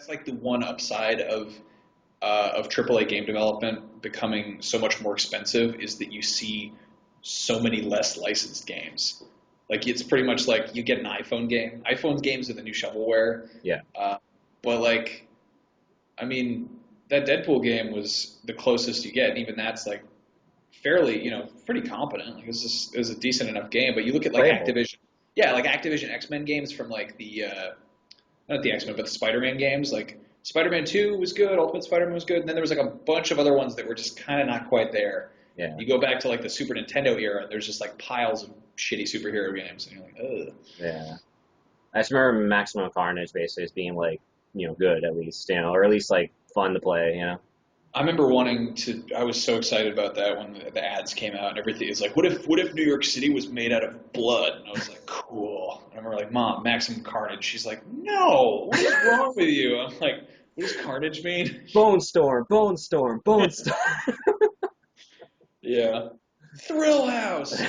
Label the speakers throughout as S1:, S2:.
S1: that's like the one upside of AAA game development becoming so much more expensive is that you see so many less licensed games. Like it's pretty much like you get an iPhone game. iPhone games are the new shovelware.
S2: Yeah.
S1: But like, I mean, that Deadpool game was the closest you get, and even that's like fairly, pretty competent. Like it was a decent enough game. But you look at like
S2: Playable.
S1: Activision, like Activision X-Men games from like the not the X-Men, but the Spider-Man games. Like Spider-Man 2 was good, Ultimate Spider-Man was good, and then there was like a bunch of other ones that were just kind of not quite there.
S2: Yeah.
S1: You go back to like the Super Nintendo era, and there's just like piles of shitty superhero games, and you're like, ugh.
S2: Yeah. I just remember Maximum Carnage basically as being like, good at least, or at least like fun to play,
S1: I remember I was so excited about that when the ads came out and everything. It's like, what if New York City was made out of blood? And I was like, cool. And I remember like, Mom, Maximum Carnage. She's like, no, what is wrong with you? I'm like, what does carnage mean?
S2: Bone Storm, Bone Storm, Bone Storm.
S1: Yeah. Thrill House.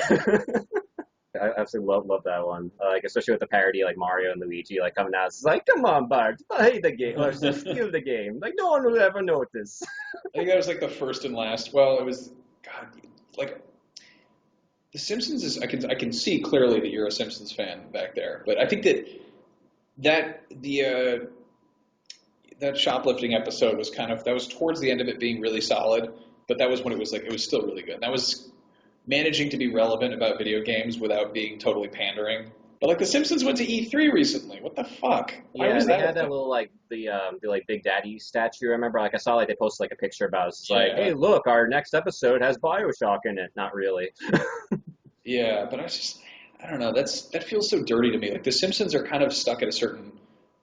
S2: I absolutely love that one. Like especially with the parody like Mario and Luigi like coming out. It's like, come on, Bart, play the game or just steal the game. Like no one will ever notice.
S1: I think that was like the first and last. Well, it was God. Like The Simpsons is. I can see clearly that you're a Simpsons fan back there, but I think that shoplifting episode was that was towards the end of it being really solid, but that was when it was still really good. That was managing to be relevant about video games without being totally pandering. But like The Simpsons went to E3 recently. What the fuck?
S2: Why was they had that little like the like Big Daddy statue. I remember like I saw like they posted like a picture about it. It's like, hey, look, our next episode has BioShock in it. Not really.
S1: Yeah, but I don't know. That feels so dirty to me. Like The Simpsons are kind of stuck at a certain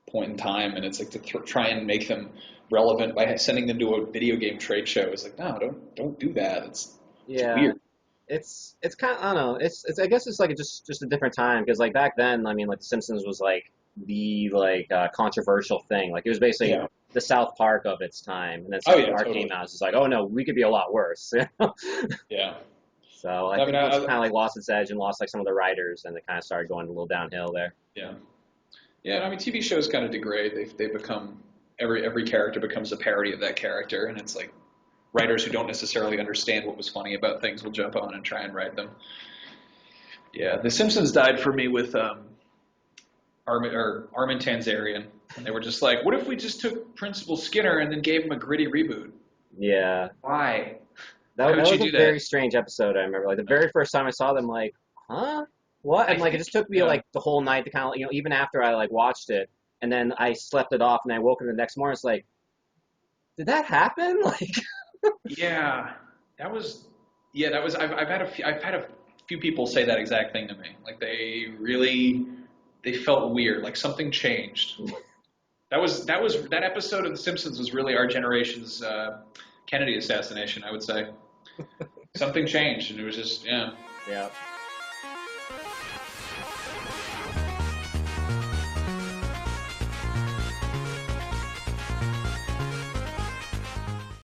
S1: point in time, and it's like to try and make them relevant by sending them to a video game trade show. It's like, no, don't do that. It's weird.
S2: It's kind of, I don't know. It's I guess it's like just a different time because like back then, I mean, like The Simpsons was like the controversial thing. Like it was basically the South Park of its time, and then South Park
S1: totally.
S2: came out. It's like, oh no, we could be a lot worse.
S1: Yeah.
S2: So I think it's kind of like lost its edge and lost like some of the writers, and it kind of started going a little downhill there.
S1: Yeah. Yeah. I mean, TV shows kind of degrade. They become every character becomes a parody of that character, and it's like writers who don't necessarily understand what was funny about things will jump on and try and write them. Yeah, The Simpsons died for me with Armin Tamzarian. And they were just like, what if we just took Principal Skinner and then gave him a gritty reboot?
S2: Yeah.
S1: Why?
S2: That was a very strange episode, I remember. Like the very first time I saw them, like, huh? What? And like it just took me like the whole night to kind of, even after I like watched it, and then I slept it off and I woke up the next morning, it's like, did that happen? Like
S1: that was I've had a few people say that exact thing to me. Like they felt weird, like something changed. That episode of The Simpsons was really our generation's Kennedy assassination, I would say. Something changed, and it was just
S2: Yeah.